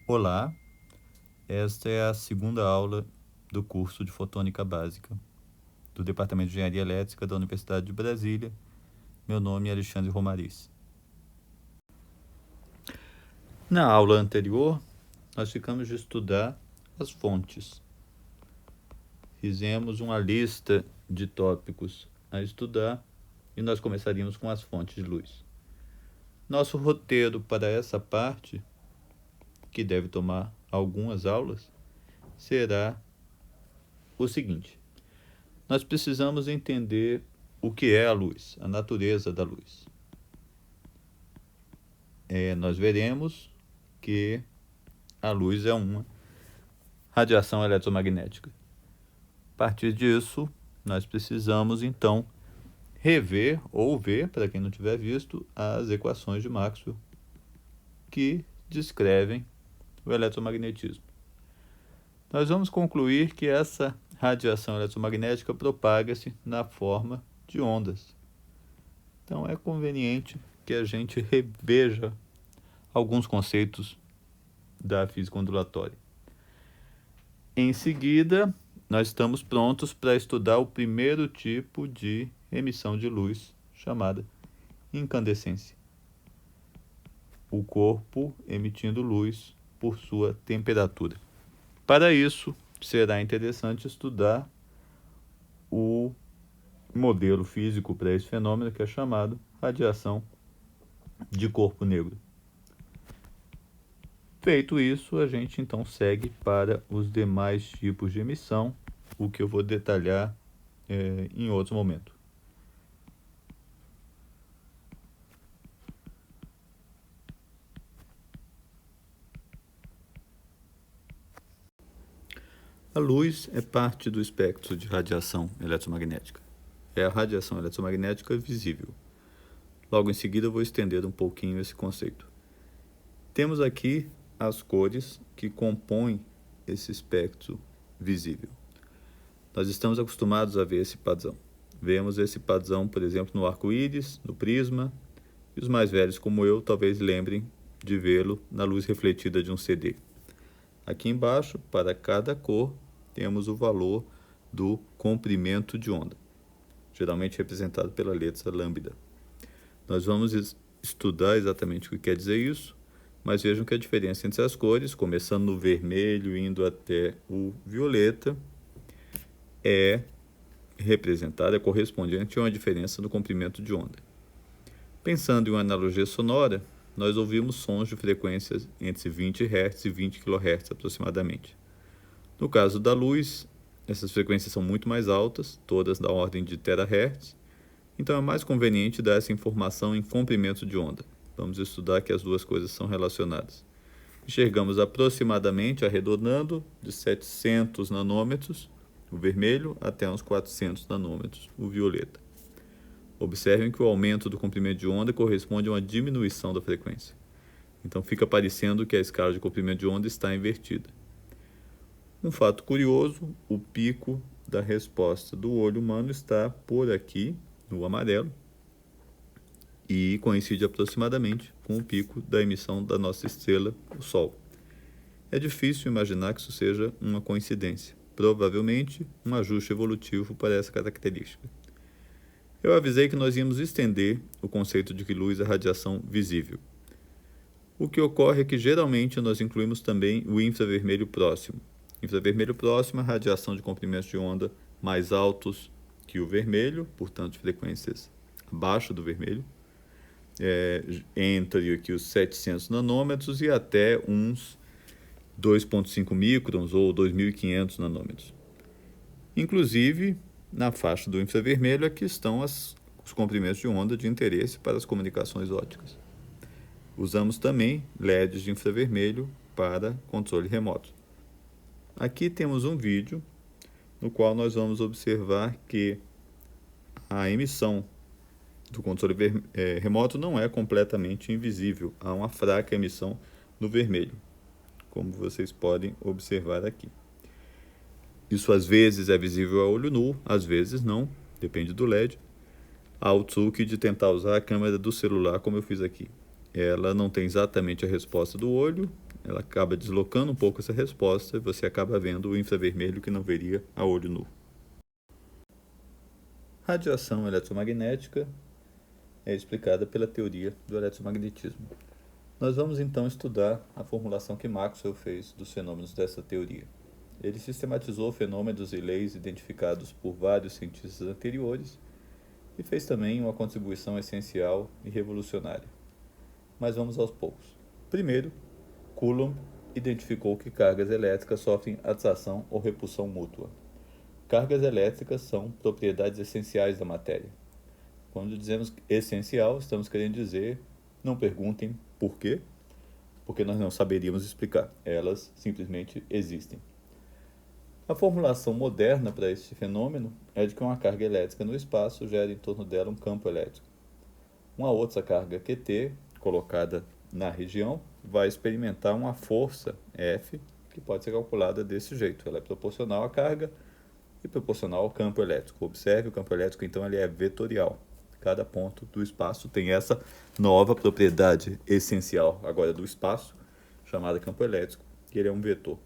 Olá, esta é a segunda aula do curso de Fotônica Básica do Departamento de Engenharia Elétrica da Universidade de Brasília. Meu nome é Alexandre Romariz. Na aula anterior, nós ficamos de estudar as fontes. Fizemos uma lista de tópicos a estudar e nós começaríamos com as fontes de luz. Nosso roteiro para essa parte, que deve tomar algumas aulas, será o seguinte: nós precisamos entender o que é a luz, a natureza da luz. Nós veremos que a luz é uma radiação eletromagnética. A partir disso, nós precisamos, então, rever ou ver, para quem não tiver visto, as equações de Maxwell que descrevem o eletromagnetismo. Nós vamos concluir que essa radiação eletromagnética propaga-se na forma de ondas. Então, é conveniente que a gente reveja alguns conceitos da física ondulatória. Em seguida, nós estamos prontos para estudar o primeiro tipo de emissão de luz, chamada incandescência. O corpo emitindo luz por sua temperatura. Para isso, será interessante estudar o modelo físico para esse fenômeno, que é chamado radiação de corpo negro. Feito isso, a gente então segue para os demais tipos de emissão, o que eu vou detalhar em outro momento. A luz é parte do espectro de radiação eletromagnética. É a radiação eletromagnética visível. Logo em seguida eu vou estender um pouquinho esse conceito. Temos aqui as cores que compõem esse espectro visível. Nós estamos acostumados a ver esse padrão. Vemos esse padrão, por exemplo, no arco-íris, no prisma, e os mais velhos, como eu, talvez lembrem de vê-lo na luz refletida de um CD. Aqui embaixo, para cada cor, temos o valor do comprimento de onda, geralmente representado pela letra lambda. Nós vamos estudar exatamente o que quer dizer isso, mas vejam que a diferença entre as cores, começando no vermelho, indo até o violeta, é representada, é correspondente a uma diferença no comprimento de onda. Pensando em uma analogia sonora, nós ouvimos sons de frequências entre 20 Hz e 20 kHz aproximadamente. No caso da luz, essas frequências são muito mais altas, todas da ordem de terahertz, então é mais conveniente dar essa informação em comprimento de onda. Vamos estudar que as duas coisas são relacionadas. Enxergamos aproximadamente, arredondando, de 700 nanômetros, o vermelho, até uns 400 nanômetros, o violeta. Observem que o aumento do comprimento de onda corresponde a uma diminuição da frequência. Então fica parecendo que a escala de comprimento de onda está invertida. Um fato curioso, o pico da resposta do olho humano está por aqui, no amarelo, e coincide aproximadamente com o pico da emissão da nossa estrela, o Sol. É difícil imaginar que isso seja uma coincidência, provavelmente um ajuste evolutivo para essa característica. Eu avisei que nós íamos estender o conceito de que luz é radiação visível. O que ocorre é que geralmente nós incluímos também o infravermelho próximo. Infravermelho próximo é a radiação de comprimentos de onda mais altos que o vermelho, portanto de frequências abaixo do vermelho, entre aqui os 700 nanômetros e até uns 2,5 microns ou 2.500 nanômetros. Inclusive, na faixa do infravermelho aqui estão os comprimentos de onda de interesse para as comunicações ópticas. Usamos também LEDs de infravermelho para controle remoto. Aqui temos um vídeo no qual nós vamos observar que a emissão do controle remoto não é completamente invisível. Há uma fraca emissão no vermelho, como vocês podem observar aqui. Isso às vezes é visível a olho nu, às vezes não, depende do LED. Há o truque de tentar usar a câmera do celular, como eu fiz aqui. ela não tem exatamente a resposta do olho, ela acaba deslocando um pouco essa resposta e você acaba vendo o infravermelho que não veria a olho nu. Radiação eletromagnética é explicada pela teoria do eletromagnetismo. Nós vamos então estudar a formulação que Maxwell fez dos fenômenos dessa teoria. Ele sistematizou fenômenos e leis identificados por vários cientistas anteriores e fez também uma contribuição essencial e revolucionária. Mas vamos aos poucos. Primeiro, Coulomb identificou que cargas elétricas sofrem atração ou repulsão mútua. Cargas elétricas são propriedades essenciais da matéria. Quando dizemos essencial, estamos querendo dizer, não perguntem por quê, porque nós não saberíamos explicar. Elas simplesmente existem. A formulação moderna para este fenômeno é de que uma carga elétrica no espaço gera em torno dela um campo elétrico. Uma outra carga QT, colocada na região, vai experimentar uma força F, que pode ser calculada desse jeito. Ela é proporcional à carga e proporcional ao campo elétrico. Observe, o campo elétrico, então, ele é vetorial. Cada ponto do espaço tem essa nova propriedade essencial agora do espaço, chamada campo elétrico, que ele é um vetor.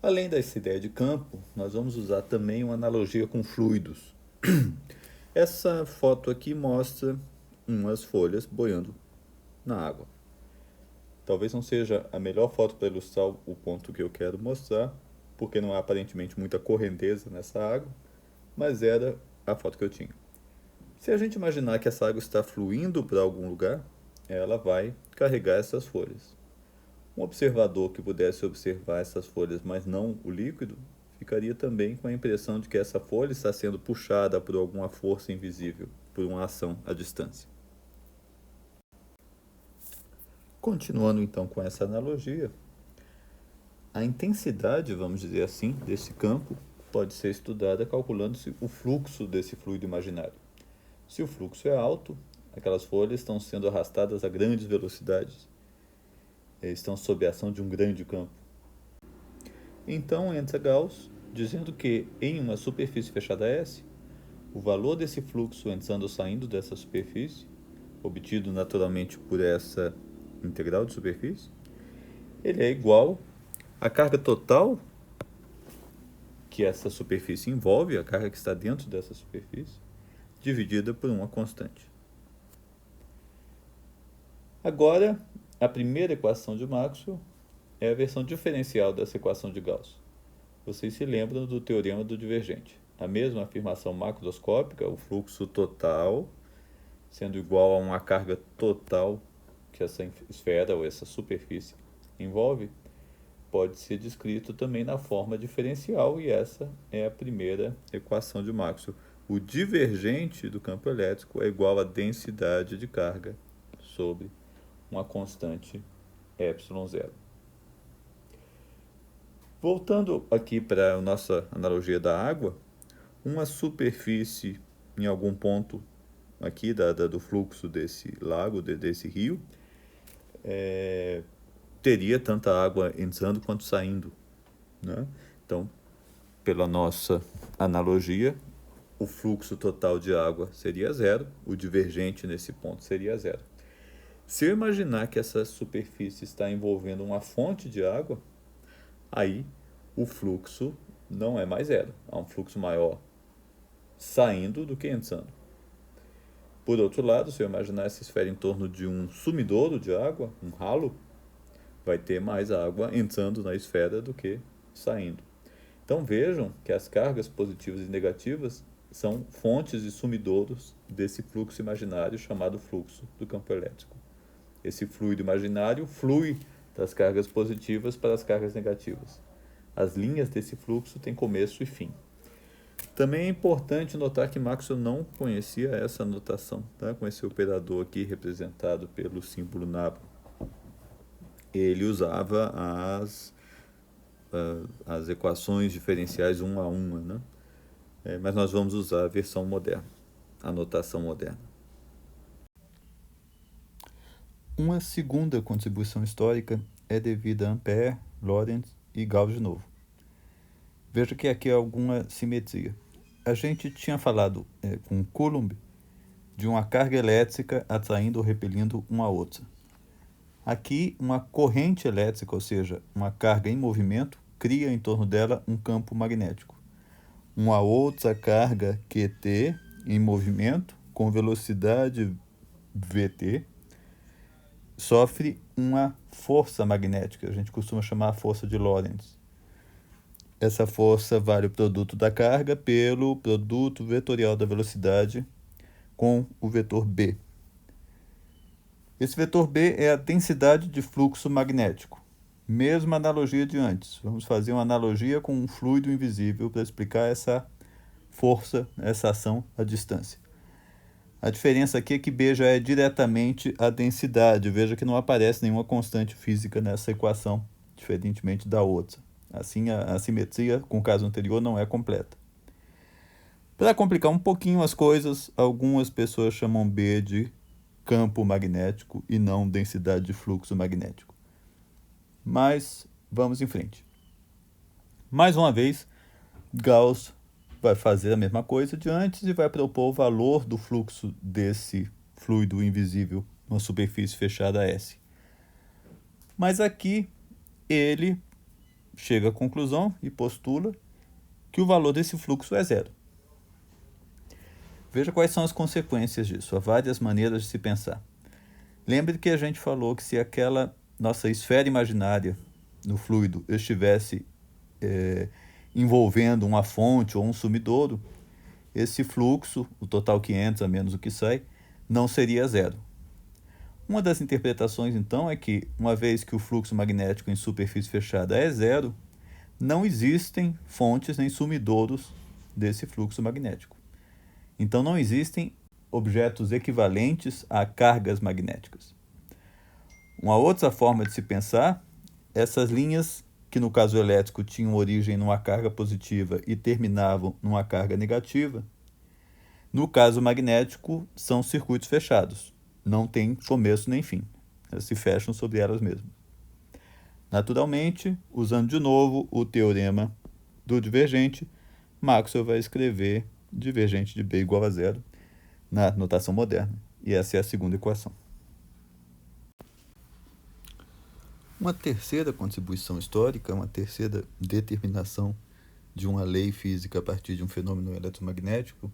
Além dessa ideia de campo, nós vamos usar também uma analogia com fluidos. Essa foto aqui mostra umas folhas boiando na água. Talvez não seja a melhor foto para ilustrar o ponto que eu quero mostrar, porque não há aparentemente muita correnteza nessa água, mas era a foto que eu tinha. Se a gente imaginar que essa água está fluindo para algum lugar, ela vai carregar essas folhas. Um observador que pudesse observar essas folhas, mas não o líquido, ficaria também com a impressão de que essa folha está sendo puxada por alguma força invisível, por uma ação à distância. Continuando então com essa analogia, a intensidade, vamos dizer assim, desse campo pode ser estudada calculando-se o fluxo desse fluido imaginário. Se o fluxo é alto, aquelas folhas estão sendo arrastadas a grandes velocidades, estão sob a ação de um grande campo. Então entra Gauss dizendo que em uma superfície fechada S, o valor desse fluxo entrando ou saindo dessa superfície, obtido naturalmente por essa integral de superfície, ele é igual à carga total que essa superfície envolve, a carga que está dentro dessa superfície, dividida por uma constante. Agora, a primeira equação de Maxwell é a versão diferencial dessa equação de Gauss. Vocês se lembram do teorema do divergente. A mesma afirmação macroscópica, o fluxo total, sendo igual a uma carga total que essa esfera ou essa superfície envolve, pode ser descrito também na forma diferencial, e essa é a primeira equação de Maxwell. O divergente do campo elétrico é igual à densidade de carga sobre uma constante ε0. Voltando aqui para a nossa analogia da água, uma superfície em algum ponto aqui do fluxo desse lago, desse rio, teria tanta água entrando quanto saindo, né? Então, pela nossa analogia, o fluxo total de água seria zero, o divergente nesse ponto seria zero. Se eu imaginar que essa superfície está envolvendo uma fonte de água, aí o fluxo não é mais zero, há um fluxo maior saindo do que entrando. Por outro lado, se eu imaginar essa esfera em torno de um sumidouro de água, um ralo, vai ter mais água entrando na esfera do que saindo. Então vejam que as cargas positivas e negativas são fontes e sumidouros desse fluxo imaginário chamado fluxo do campo elétrico. Esse fluido imaginário flui das cargas positivas para as cargas negativas. As linhas desse fluxo têm começo e fim. Também é importante notar que Maxwell não conhecia essa notação, tá? Com esse operador aqui representado pelo símbolo nabla. Ele usava as equações diferenciais uma a uma, né? Mas nós vamos usar a versão moderna, a notação moderna. Uma segunda contribuição histórica é devida a Ampère, Lorentz e Gauss de novo. Veja que aqui há alguma simetria. A gente tinha falado com Coulomb de uma carga elétrica atraindo ou repelindo uma outra. Aqui, uma corrente elétrica, ou seja, uma carga em movimento, cria em torno dela um campo magnético. Uma outra carga QT em movimento, com velocidade VT, sofre uma força magnética, a gente costuma chamar a força de Lorentz. Essa força vale o produto da carga pelo produto vetorial da velocidade com o vetor B. Esse vetor B é a densidade de fluxo magnético. Mesma analogia de antes. Vamos fazer uma analogia com um fluido invisível para explicar essa força, essa ação à distância. A diferença aqui é que B já é diretamente a densidade. Veja que não aparece nenhuma constante física nessa equação, diferentemente da outra. Assim, a simetria com o caso anterior não é completa. Para complicar um pouquinho as coisas, algumas pessoas chamam B de campo magnético e não densidade de fluxo magnético. Mas vamos em frente. Mais uma vez, Gauss vai fazer a mesma coisa de antes e vai propor o valor do fluxo desse fluido invisível numa superfície fechada S. Mas aqui ele chega à conclusão e postula que o valor desse fluxo é zero. Veja quais são as consequências disso. Há várias maneiras de se pensar. Lembre que a gente falou que se aquela nossa esfera imaginária no fluido estivesse envolvendo uma fonte ou um sumidouro, esse fluxo, o total que entra menos o que sai, não seria zero. Uma das interpretações, então, é que, uma vez que o fluxo magnético em superfície fechada é zero, não existem fontes nem sumidouros desse fluxo magnético. Então, não existem objetos equivalentes a cargas magnéticas. Uma outra forma de se pensar, essas linhas que no caso elétrico tinham origem numa carga positiva e terminavam numa carga negativa, no caso magnético são circuitos fechados, não tem começo nem fim, elas se fecham sobre elas mesmas. Naturalmente, usando de novo o teorema do divergente, Maxwell vai escrever divergente de B igual a zero na notação moderna, e essa é a segunda equação. Uma terceira contribuição histórica, uma terceira determinação de uma lei física a partir de um fenômeno eletromagnético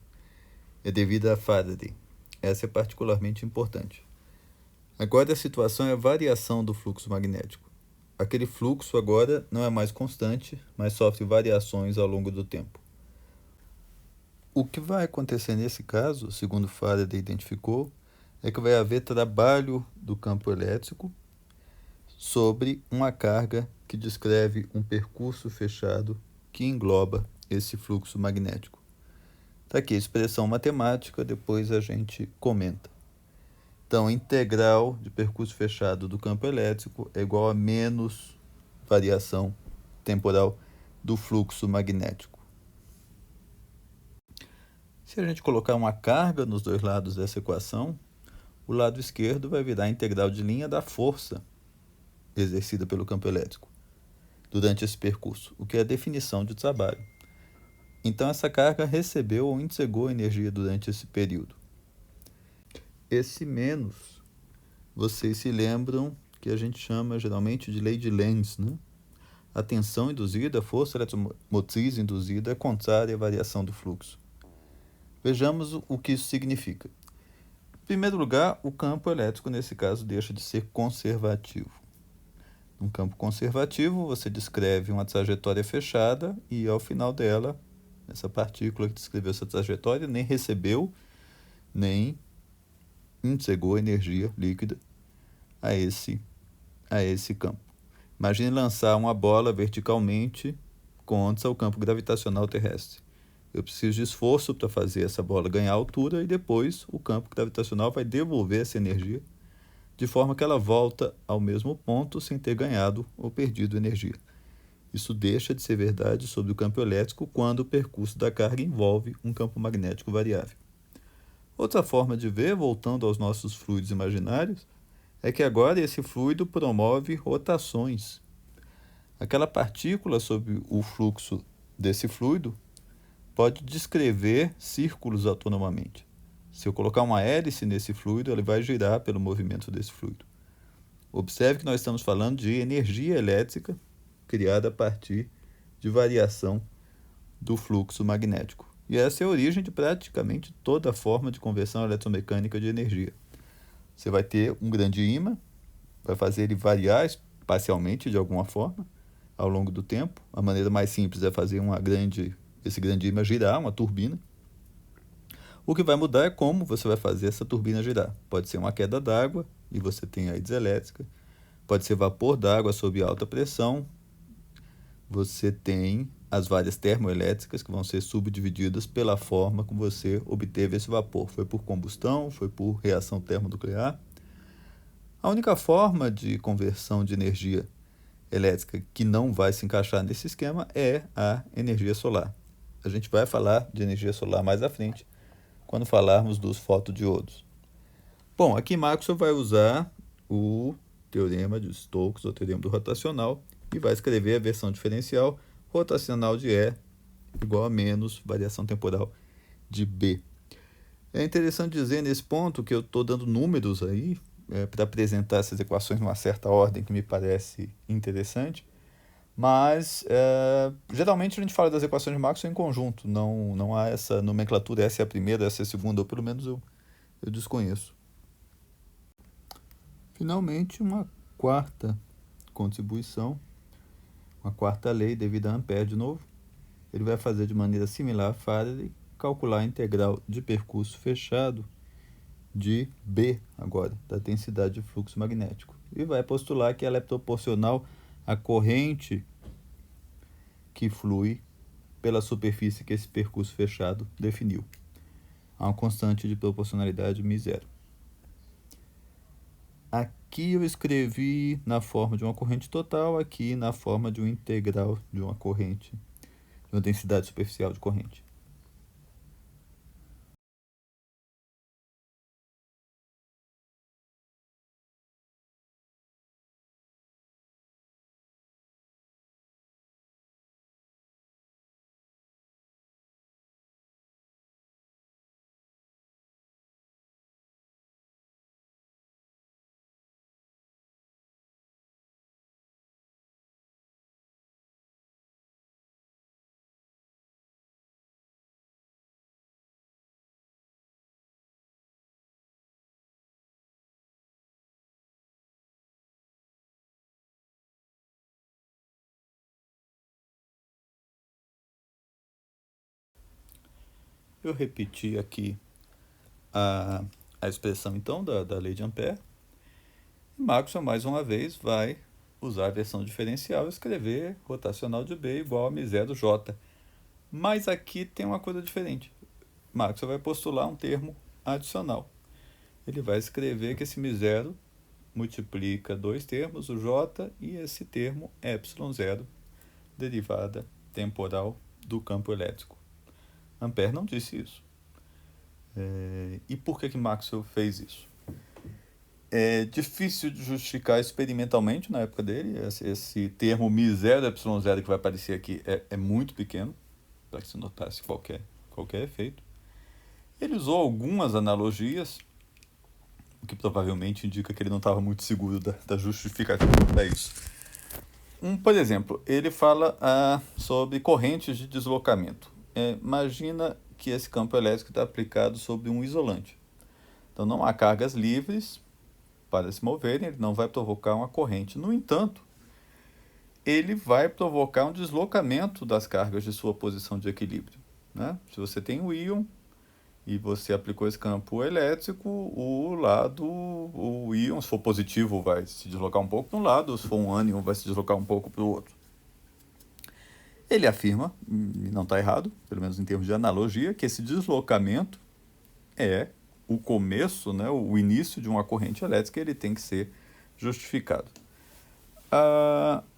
é devida a Faraday. Essa é particularmente importante. Agora a situação é a variação do fluxo magnético. Aquele fluxo agora não é mais constante, mas sofre variações ao longo do tempo. O que vai acontecer nesse caso, segundo Faraday identificou, é que vai haver trabalho do campo elétrico sobre uma carga que descreve um percurso fechado que engloba esse fluxo magnético. Está aqui a expressão matemática, depois a gente comenta. Então, a integral de percurso fechado do campo elétrico é igual a menos variação temporal do fluxo magnético. Se a gente colocar uma carga nos dois lados dessa equação, o lado esquerdo vai virar a integral de linha da força exercida pelo campo elétrico durante esse percurso, o que é a definição de trabalho. Então, essa carga recebeu ou entregou energia durante esse período. Esse menos, vocês se lembram que a gente chama geralmente de lei de Lenz, né? A tensão induzida, a força eletromotriz induzida é contrária à variação do fluxo. Vejamos o que isso significa. Em primeiro lugar, o campo elétrico, nesse caso, deixa de ser conservativo. Num campo conservativo, você descreve uma trajetória fechada e, ao final dela, essa partícula que descreveu essa trajetória nem recebeu, nem entregou energia líquida a esse campo. Imagine lançar uma bola verticalmente contra o campo gravitacional terrestre. Eu preciso de esforço para fazer essa bola ganhar altura e depois o campo gravitacional vai devolver essa energia de forma que ela volta ao mesmo ponto sem ter ganhado ou perdido energia. Isso deixa de ser verdade sobre o campo elétrico quando o percurso da carga envolve um campo magnético variável. Outra forma de ver, voltando aos nossos fluidos imaginários, é que agora esse fluido promove rotações. Aquela partícula sob o fluxo desse fluido pode descrever círculos autonomamente. Se eu colocar uma hélice nesse fluido, ele vai girar pelo movimento desse fluido. Observe que nós estamos falando de energia elétrica criada a partir de variação do fluxo magnético. E essa é a origem de praticamente toda forma de conversão eletromecânica de energia. Você vai ter um grande ímã, vai fazer ele variar espacialmente de alguma forma ao longo do tempo. A maneira mais simples é fazer esse grande ímã girar, uma turbina. O que vai mudar é como você vai fazer essa turbina girar. Pode ser uma queda d'água e você tem a hidrelétrica. Pode ser vapor d'água sob alta pressão. Você tem as várias termoelétricas que vão ser subdivididas pela forma como você obteve esse vapor. Foi por combustão, foi por reação termonuclear. A única forma de conversão de energia elétrica que não vai se encaixar nesse esquema é a energia solar. A gente vai falar de energia solar mais à frente, quando falarmos dos fotodiodos. Bom, aqui Maxwell vai usar o teorema de Stokes, ou teorema do rotacional, e vai escrever a versão diferencial rotacional de E igual a menos variação temporal de B. É interessante dizer nesse ponto que eu estou dando números aí para apresentar essas equações numa certa ordem que me parece interessante, mas geralmente a gente fala das equações de Maxwell em conjunto, não há essa nomenclatura, essa é a primeira, essa é a segunda, ou pelo menos eu desconheço. Finalmente, uma quarta contribuição, uma quarta lei devida a Ampère de novo. Ele vai fazer de maneira similar a Faraday, calcular a integral de percurso fechado de B, agora, da densidade de fluxo magnético. E vai postular que ela é proporcional à corrente que flui pela superfície que esse percurso fechado definiu. Há uma constante de proporcionalidade μ0. Aqui eu escrevi na forma de uma corrente total, aqui na forma de uma integral de uma corrente, de uma densidade superficial de corrente. Eu repeti aqui a expressão, então, da lei de Ampère. E Maxwell, mais uma vez, vai usar a versão diferencial e escrever rotacional de B igual a μ0J. Mas aqui tem uma coisa diferente. Maxwell vai postular um termo adicional. Ele vai escrever que esse μ0 multiplica dois termos, o J e esse termo ε0, derivada temporal do campo elétrico. Ampère não disse isso. E por que Maxwell fez isso? É difícil de justificar experimentalmente na época dele. Esse termo μ0, ε0 que vai aparecer aqui é muito pequeno, para que se notasse qualquer efeito. Ele usou algumas analogias, o que provavelmente indica que ele não estava muito seguro da justificativa para isso. Por exemplo, ele fala sobre correntes de deslocamento. Imagina que esse campo elétrico está aplicado sobre um isolante. Então não há cargas livres para se moverem, ele não vai provocar uma corrente. No entanto, ele vai provocar um deslocamento das cargas de sua posição de equilíbrio, né? Se você tem um íon e você aplicou esse campo elétrico, o íon, se for positivo, vai se deslocar um pouco para um lado, se for um ânion, vai se deslocar um pouco para o outro. Ele afirma, e não está errado, pelo menos em termos de analogia, que esse deslocamento é o começo, né, o início de uma corrente elétrica, ele tem que ser justificado.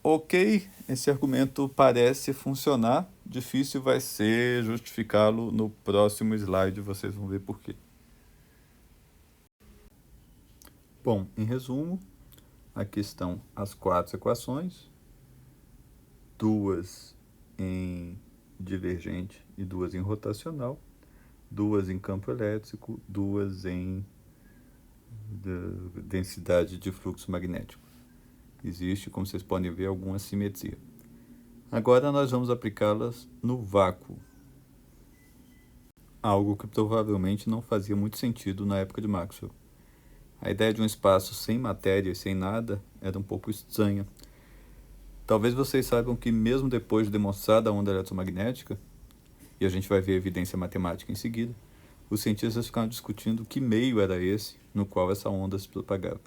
Ok, esse argumento parece funcionar, difícil vai ser justificá-lo no próximo slide, vocês vão ver por quê. Bom, em resumo, aqui estão as 4 equações, 2 em divergente e 2 em rotacional. duas em campo elétrico, duas em densidade de fluxo magnético. Existe, como vocês podem ver, alguma simetria. Agora nós vamos aplicá-las no vácuo, algo que provavelmente não fazia muito sentido na época de Maxwell. A ideia de um espaço sem matéria e sem nada era um pouco estranha. Talvez vocês saibam que mesmo depois de demonstrada a onda eletromagnética, e a gente vai ver a evidência matemática em seguida, os cientistas ficaram discutindo que meio era esse no qual essa onda se propagava.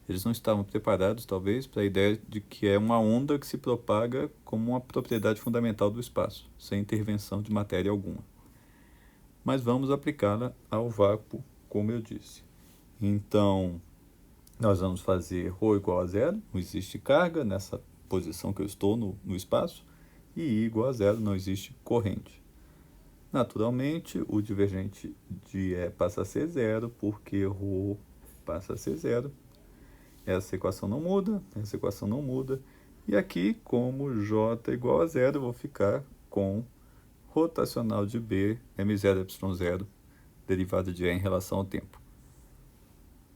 Eles não estavam preparados, talvez, para a ideia de que é uma onda que se propaga como uma propriedade fundamental do espaço, sem intervenção de matéria alguma. Mas vamos aplicá-la ao vácuo, como eu disse. Então, nós vamos fazer ρ igual a zero, não existe carga nessa posição que eu estou no espaço, e I igual a zero, não existe corrente. Naturalmente, o divergente de E passa a ser zero, porque ρ passa a ser zero. Essa equação não muda, essa equação não muda. E aqui, como J igual a zero, eu vou ficar com rotacional de B, M0, Y0, derivada de E em relação ao tempo.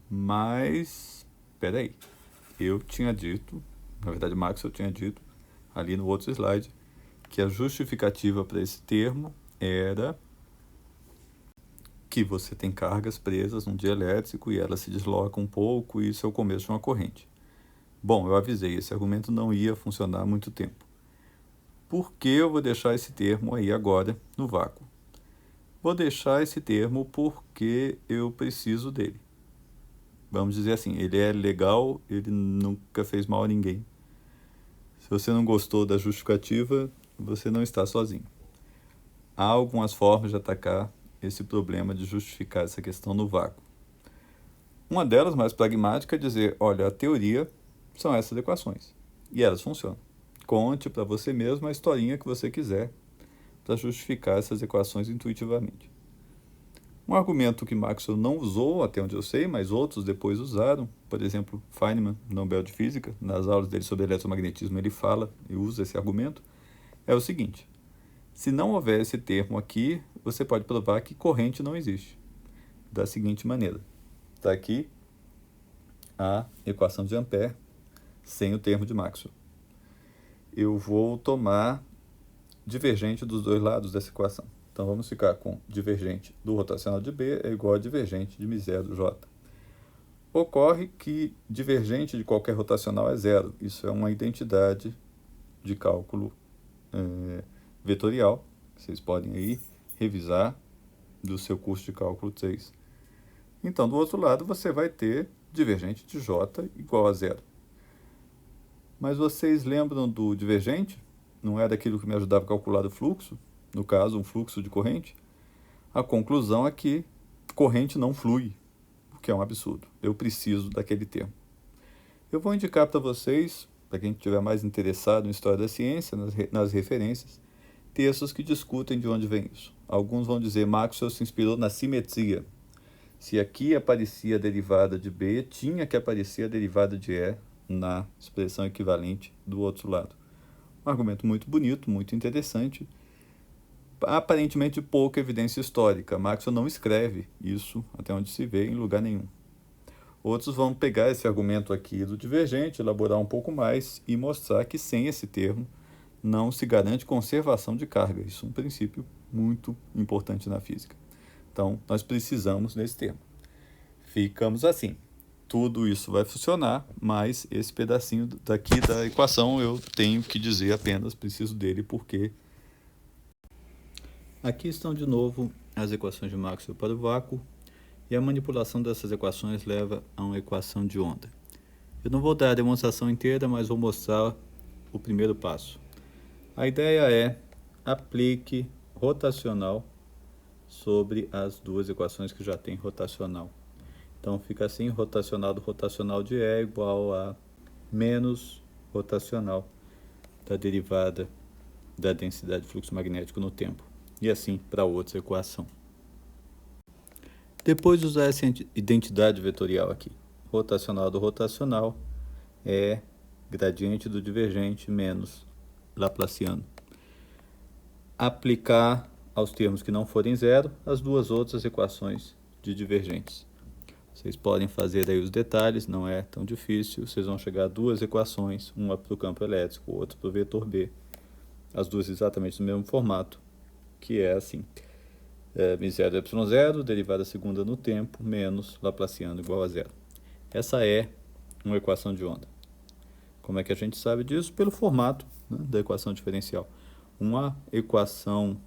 Mas, espera aí, eu tinha dito, na verdade Maxwell tinha dito, ali no outro slide, que a justificativa para esse termo era que você tem cargas presas num dielétrico e elas se deslocam um pouco e isso é o começo de uma corrente. Bom, eu avisei, esse argumento não ia funcionar há muito tempo. Por que eu vou deixar esse termo aí agora no vácuo? Vou deixar esse termo porque eu preciso dele. Vamos dizer assim, ele é legal, ele nunca fez mal a ninguém. Se você não gostou da justificativa, você não está sozinho. Há algumas formas de atacar esse problema de justificar essa questão no vácuo. Uma delas, mais pragmática, é dizer, olha, a teoria são essas equações, e elas funcionam. Conte para você mesmo a historinha que você quiser para justificar essas equações intuitivamente. Um argumento que Maxwell não usou, até onde eu sei, mas outros depois usaram, por exemplo, Feynman, Nobel de Física, nas aulas dele sobre eletromagnetismo, ele fala e usa esse argumento, é o seguinte: se não houver esse termo aqui, você pode provar que corrente não existe. Da seguinte maneira. Está aqui a equação de Ampère sem o termo de Maxwell. Eu vou tomar divergente dos dois lados dessa equação. Então vamos ficar com divergente do rotacional de B é igual a divergente de μ0 do J. Ocorre que divergente de qualquer rotacional é zero. Isso é uma identidade de cálculo vetorial. Vocês podem aí revisar do seu curso de cálculo 3. Então, do outro lado, você vai ter divergente de J igual a zero. Mas vocês lembram do divergente? Não era aquilo que me ajudava a calcular o fluxo? No caso, um fluxo de corrente? A conclusão é que corrente não flui, o que é um absurdo. Eu preciso daquele termo. Eu vou indicar para vocês, para quem estiver mais interessado em história da ciência, nas referências, textos que discutem de onde vem isso. Alguns vão dizer que Maxwell se inspirou na simetria. Se aqui aparecia a derivada de B, tinha que aparecer a derivada de E na expressão equivalente do outro lado. Um argumento muito bonito, muito interessante. Aparentemente pouca evidência histórica. Maxwell não escreve isso, até onde se vê, em lugar nenhum. Outros vão pegar esse argumento aqui do divergente, elaborar um pouco mais e mostrar que sem esse termo não se garante conservação de carga. Isso é um princípio muito importante na física. Então, nós precisamos desse termo. Ficamos assim. Tudo isso vai funcionar, mas esse pedacinho daqui da equação eu tenho que dizer apenas, preciso dele porque... Aqui estão de novo as equações de Maxwell para o vácuo, e a manipulação dessas equações leva a uma equação de onda. Eu não vou dar a demonstração inteira, mas vou mostrar o primeiro passo. A ideia é aplique rotacional sobre as duas equações que já tem rotacional. Então fica assim, rotacional do rotacional de E é igual a menos rotacional da derivada da densidade de fluxo magnético no tempo. E assim para outra equação. Depois de usar essa identidade vetorial aqui, rotacional do rotacional é gradiente do divergente menos laplaciano. Aplicar aos termos que não forem zero, as duas outras equações de divergentes. Vocês podem fazer aí os detalhes, não é tão difícil. Vocês vão chegar a duas equações, uma para o campo elétrico, outra para o vetor B. As duas exatamente no mesmo formato, que é assim. μ0 y0, derivada segunda no tempo, menos Laplaciano igual a zero. Essa é uma equação de onda. Como é que a gente sabe disso? Pelo formato, né, da equação diferencial. Uma equação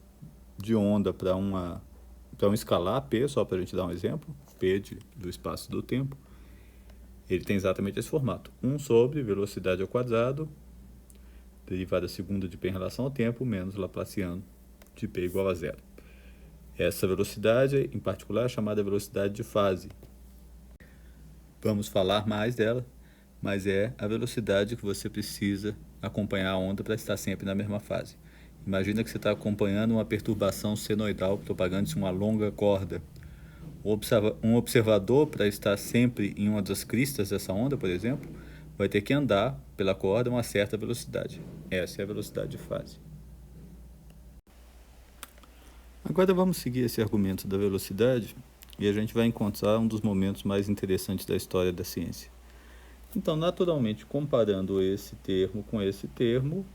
de onda para um escalar, P, só para a gente dar um exemplo, P do espaço do tempo, ele tem exatamente esse formato. 1 sobre velocidade ao quadrado, derivada segunda de P em relação ao tempo, menos Laplaciano de P igual a zero. Essa velocidade, em particular, é chamada velocidade de fase. Vamos falar mais dela, mas é a velocidade que você precisa acompanhar a onda para estar sempre na mesma fase. Imagina que você está acompanhando uma perturbação senoidal propagando-se uma longa corda. Um observador, para estar sempre em uma das cristas dessa onda, por exemplo, vai ter que andar pela corda a uma certa velocidade. Essa é a velocidade de fase. Agora vamos seguir esse argumento da velocidade e a gente vai encontrar um dos momentos mais interessantes da história da ciência. Então, naturalmente, comparando esse termo com esse termo,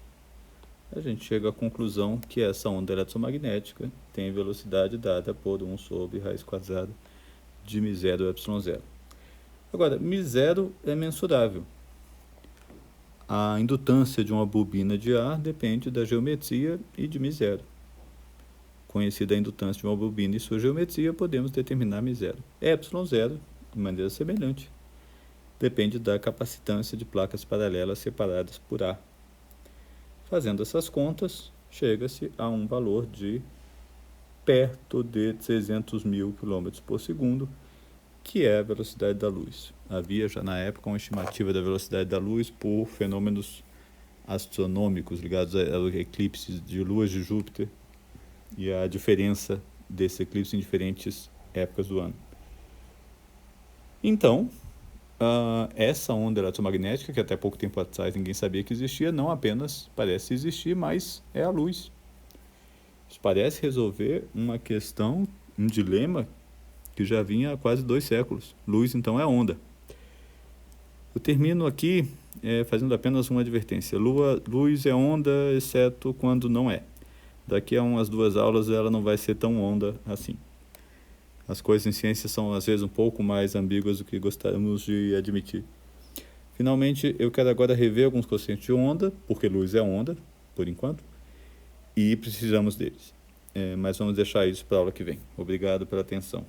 a gente chega à conclusão que essa onda eletromagnética tem velocidade dada por 1 sobre raiz quadrada de μ0 y0. Agora, μ0 é mensurável. A indutância de uma bobina de ar depende da geometria e de μ0. Conhecida a indutância de uma bobina e sua geometria, podemos determinar μ0. ε0, de maneira semelhante, depende da capacitância de placas paralelas separadas por A. Fazendo essas contas, chega-se a um valor de perto de 300 mil km por segundo, que é a velocidade da luz. Havia já na época uma estimativa da velocidade da luz por fenômenos astronômicos ligados aos eclipses de luas de Júpiter e a diferença desse eclipse em diferentes épocas do ano. Então, essa onda eletromagnética, que até pouco tempo atrás ninguém sabia que existia, não apenas parece existir, mas é a luz. Isso parece resolver uma questão, um dilema que já vinha há quase 2 séculos. Luz, então, é onda. Eu termino aqui fazendo apenas uma advertência. Luz é onda, exceto quando não é. Daqui a umas 2 aulas ela não vai ser tão onda assim. As coisas em ciência são, às vezes, um pouco mais ambíguas do que gostaríamos de admitir. Finalmente, eu quero agora rever alguns conceitos de onda, porque luz é onda, por enquanto, e precisamos deles. Mas vamos deixar isso para a aula que vem. Obrigado pela atenção.